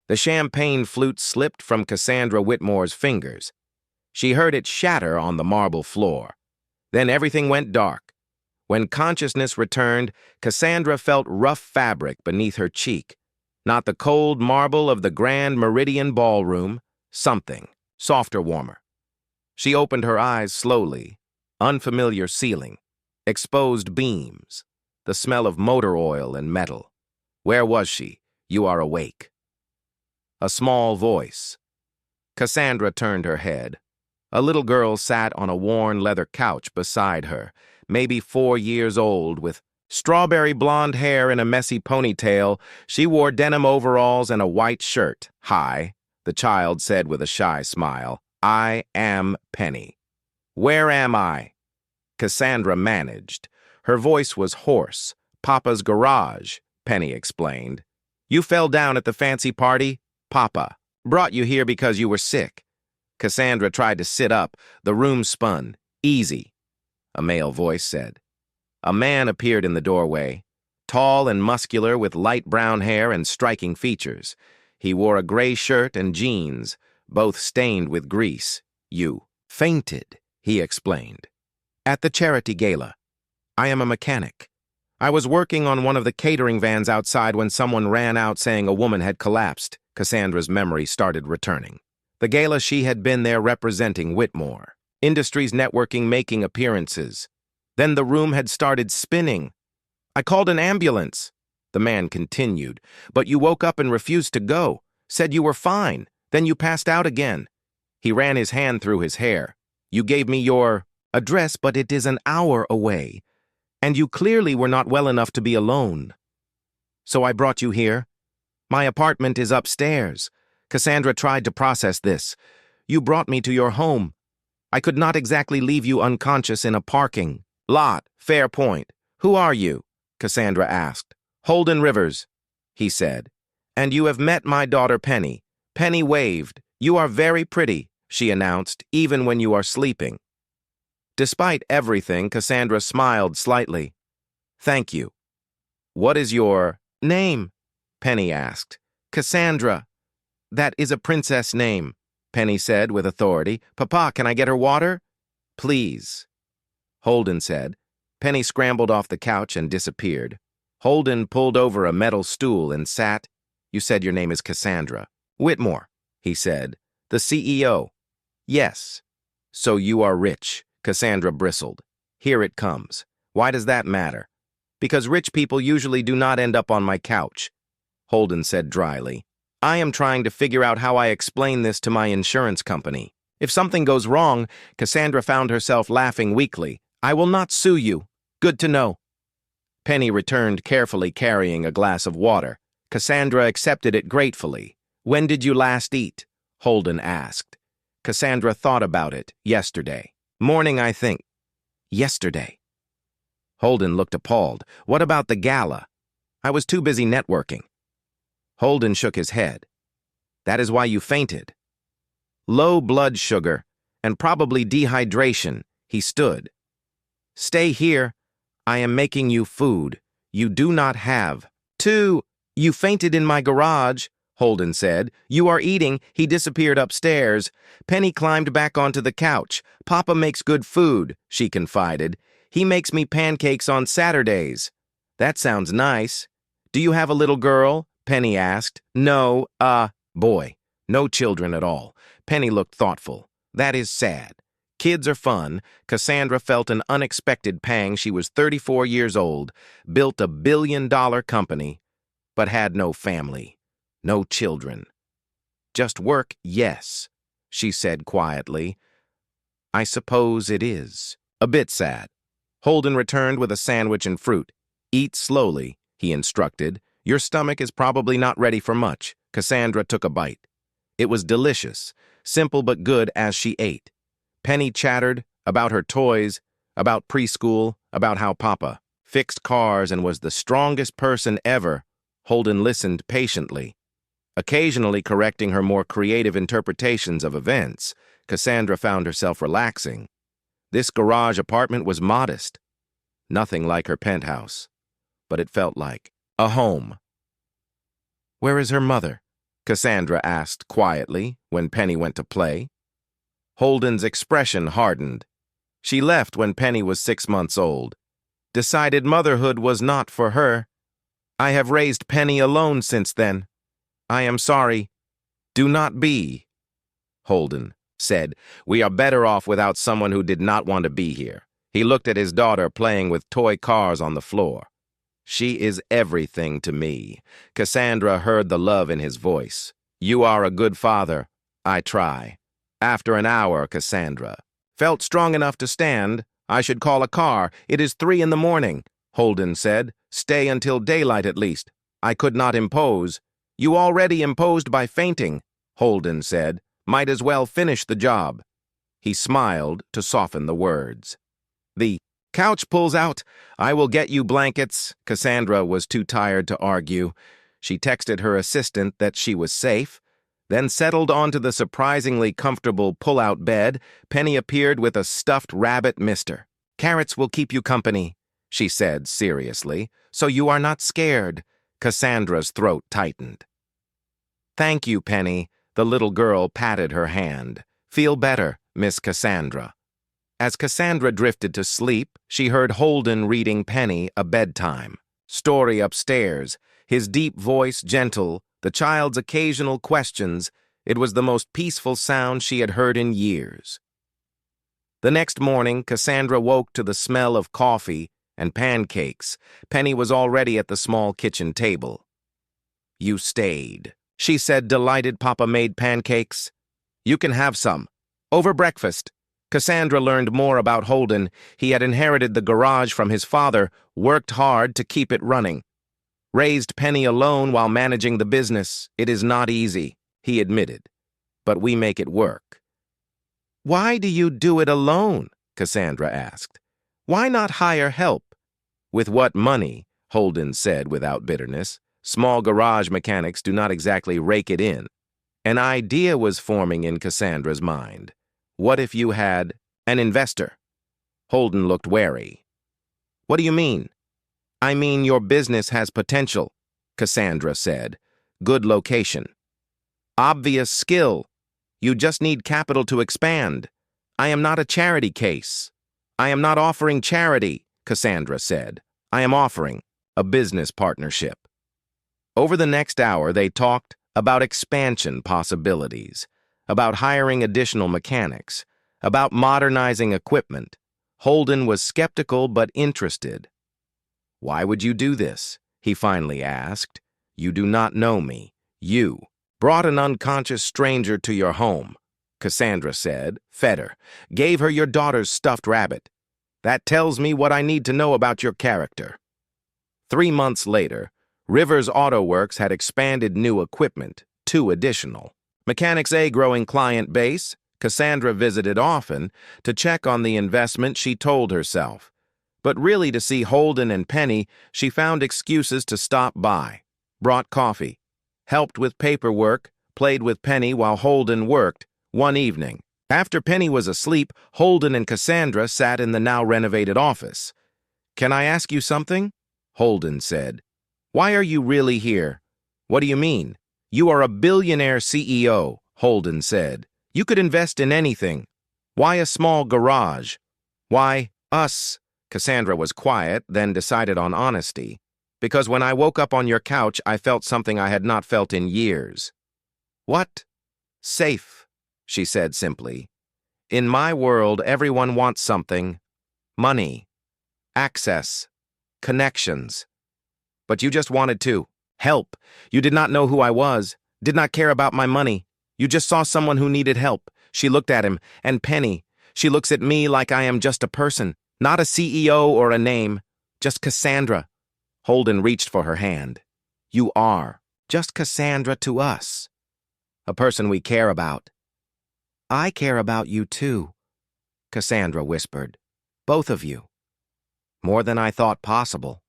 The champagne flute slipped from Cassandra Whitmore's fingers. She heard it shatter on the marble floor. Then everything went dark. When consciousness returned, Cassandra felt rough fabric beneath her cheek. Not the cold marble of the Grand Meridian Ballroom, something softer, warmer. She opened her eyes slowly. Unfamiliar ceiling, exposed beams, the smell of motor oil and metal. Where was she? You are awake. A small voice. Cassandra turned her head. A little girl sat on a worn leather couch beside her, maybe 4 years old, with strawberry blonde hair in a messy ponytail. She wore denim overalls and a white shirt. "Hi," the child said with a shy smile. "I am Penny." "Where am I?" Cassandra managed. Her voice was hoarse. "Papa's garage," Penny explained. "You fell down at the fancy party? Papa brought you here because you were sick." Cassandra tried to sit up. The room spun. "Easy," a male voice said. A man appeared in the doorway, tall and muscular with light brown hair and striking features. He wore a gray shirt and jeans, both stained with grease. "You fainted," he explained. "At the charity gala. I am a mechanic. I was working on one of the catering vans outside when someone ran out saying a woman had collapsed." Cassandra's memory started returning. The gala, she had been there representing Whitmore. Industries networking, making appearances. Then the room had started spinning. "I called an ambulance," the man continued, "but you woke up and refused to go. Said you were fine. Then you passed out again." He ran his hand through his hair. "You gave me your address, but it is an hour away. And you clearly were not well enough to be alone. So I brought you here. My apartment is upstairs." Cassandra tried to process this. "You brought me to your home. I could not exactly leave you unconscious in a parking lot." "Fair point. Who are you?" Cassandra asked. "Holden Rivers," he said. "And you have met my daughter Penny." Penny waved. "You are very pretty," she announced, "even when you are sleeping." Despite everything, Cassandra smiled slightly. "Thank you." "What is your name?" Penny asked. "Cassandra." "That is a princess name," Penny said with authority. "Papa, can I get her water?" "Please," Holden said. Penny scrambled off the couch and disappeared. Holden pulled over a metal stool and sat. "You said your name is Cassandra." "Whitmore," he said. "The CEO." "Yes." "So you are rich," Cassandra bristled. "Here it comes. Why does that matter?" "Because rich people usually do not end up on my couch," Holden said dryly. "I am trying to figure out how I explain this to my insurance company. If something goes wrong," Cassandra found herself laughing weakly, "I will not sue you. Good to know." Penny returned, carefully carrying a glass of water. Cassandra accepted it gratefully. "When did you last eat?" Holden asked. Cassandra thought about it. "Yesterday morning, I think." "Yesterday." Holden looked appalled. "What about the gala?" "I was too busy networking." Holden shook his head. "That is why you fainted." "Low blood sugar, and probably dehydration." He stood. "Stay here. I am making you food. You do not have to." "You fainted in my garage," Holden said. "You are eating." He disappeared upstairs. Penny climbed back onto the couch. "Papa makes good food," she confided. "He makes me pancakes on Saturdays." "That sounds nice." "Do you have a little girl?" Penny asked. "No, boy. No children at all." Penny looked thoughtful. "That is sad. Kids are fun." Cassandra felt an unexpected pang. She was 34 years old, built a billion-dollar company, but had no family, no children. "Just work, yes," she said quietly. "I suppose it is. A bit sad." Holden returned with a sandwich and fruit. "Eat slowly," he instructed. "Your stomach is probably not ready for much." Cassandra took a bite. It was delicious, simple but good as she ate. Penny chattered about her toys, about preschool, about how Papa fixed cars and was the strongest person ever. Holden listened patiently, occasionally correcting her more creative interpretations of events. Cassandra found herself relaxing. This garage apartment was modest, nothing like her penthouse, but it felt like a home. "Where is her mother?" Cassandra asked quietly when Penny went to play. Holden's expression hardened. She left when Penny was 6 months old. Decided motherhood was not for her. I have raised Penny alone since then. I am sorry. Do not be. Holden said, "We are better off without someone who did not want to be here." He looked at his daughter playing with toy cars on the floor. "She is everything to me." Cassandra heard the love in his voice. "You are a good father. I try." After an hour, Cassandra felt strong enough to stand. "I should call a car. It is 3 in the morning." Holden said, "Stay until daylight at least." "I could not impose." "You already imposed by fainting." Holden said, "Might as well finish the job." He smiled to soften the words. "The couch pulls out. I will get you blankets." Cassandra was too tired to argue. She texted her assistant that she was safe, then settled onto the surprisingly comfortable pull-out bed. Penny appeared with a stuffed rabbit mister. "Carrots will keep you company," she said seriously, "so you are not scared." Cassandra's throat tightened. "Thank you, Penny." The little girl patted her hand. "Feel better, Miss Cassandra." As Cassandra drifted to sleep, she heard Holden reading Penny a bedtime story upstairs, his deep voice gentle, the child's occasional questions. It was the most peaceful sound she had heard in years. The next morning, Cassandra woke to the smell of coffee and pancakes. Penny was already at the small kitchen table. "You stayed," she said, delighted. "Papa made pancakes. You can have some. Over breakfast." Cassandra learned more about Holden. He had inherited the garage from his father, worked hard to keep it running. "Raised Penny alone while managing the business. It is not easy," he admitted. "But we make it work." "Why do you do it alone?" Cassandra asked. "Why not hire help?" "With what money?" Holden said without bitterness. "Small garage mechanics do not exactly rake it in." An idea was forming in Cassandra's mind. What if you had an investor? Holden looked wary. "What do you mean?" "I mean your business has potential," Cassandra said. "Good location. Obvious skill. You just need capital to expand. I am not a charity case." "I am not offering charity," Cassandra said. "I am offering a business partnership." Over the next hour, they talked about expansion possibilities, about hiring additional mechanics, about modernizing equipment. Holden was skeptical but interested. "Why would you do this?" he finally asked. "You do not know me. You brought an unconscious stranger to your home," Cassandra said, fed her, "gave her your daughter's stuffed rabbit. That tells me what I need to know about your character." 3 months later, Rivers Auto Works had expanded new equipment, 2 additional. Mechanics A growing client base. Cassandra visited often to check on the investment, she told herself. But really to see Holden and Penny, she found excuses to stop by. Brought coffee, helped with paperwork, played with Penny while Holden worked. One evening, after Penny was asleep, Holden and Cassandra sat in the now renovated office. "Can I ask you something?" Holden said. "Why are you really here?" "What do you mean?" "You are a billionaire CEO, Holden said. "You could invest in anything. Why a small garage?" "Why us?" Cassandra was quiet, then decided on honesty. "Because when I woke up on your couch, I felt something I had not felt in years." "What?" "Safe," she said simply. "In my world, everyone wants something. Money, access, connections. But you just wanted to help. You did not know who I was, did not care about my money. You just saw someone who needed help." She looked at him. "And Penny, she looks at me like I am just a person, not a CEO or a name, just Cassandra." Holden reached for her hand. "You are just Cassandra to us, a person we care about." "I care about you too," Cassandra whispered. "Both of you. More than I thought possible."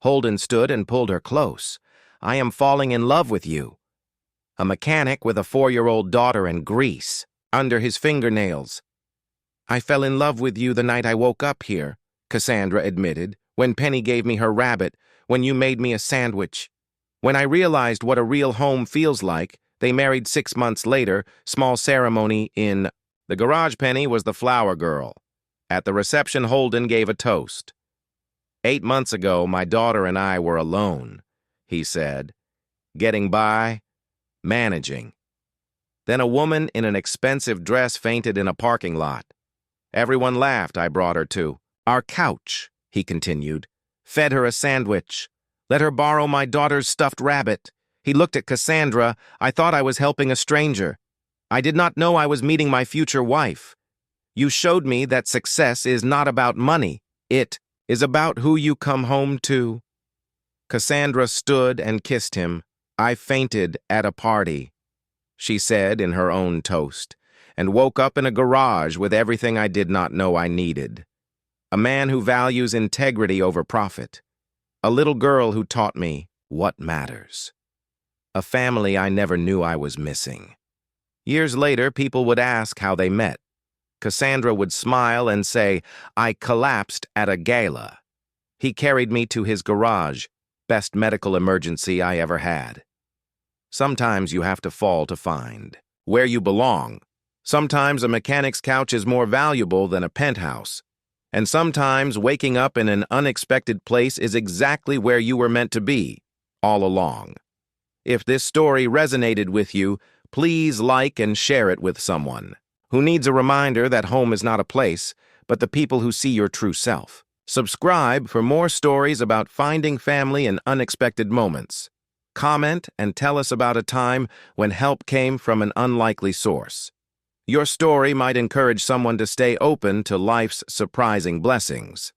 Holden stood and pulled her close. "I am falling in love with you." A mechanic with a 4-year-old daughter in Greece, under his fingernails. "I fell in love with you the night I woke up here," Cassandra admitted, "when Penny gave me her rabbit, when you made me a sandwich." When I realized what a real home feels like, they married 6 months later, small ceremony in... The garage penny was the flower girl. At the reception, Holden gave a toast. 8 months ago, my daughter and I were alone, he said. Getting by, managing. Then a woman in an expensive dress fainted in a parking lot. Everyone laughed. I brought her to our couch, he continued. Fed her a sandwich. Let her borrow my daughter's stuffed rabbit. He looked at Cassandra. I thought I was helping a stranger. I did not know I was meeting my future wife. You showed me that success is not about money. It is about who you come home to. Cassandra stood and kissed him. I fainted at a party, she said in her own toast, and woke up in a garage with everything I did not know I needed. A man who values integrity over profit. A little girl who taught me what matters. A family I never knew I was missing. Years later, people would ask how they met. Cassandra would smile and say, I collapsed at a gala. He carried me to his garage, best medical emergency I ever had. Sometimes you have to fall to find where you belong. Sometimes a mechanic's couch is more valuable than a penthouse. And sometimes waking up in an unexpected place is exactly where you were meant to be, all along. If this story resonated with you, please like and share it with someone who needs a reminder that home is not a place, but the people who see your true self. Subscribe for more stories about finding family in unexpected moments. Comment and tell us about a time when help came from an unlikely source. Your story might encourage someone to stay open to life's surprising blessings.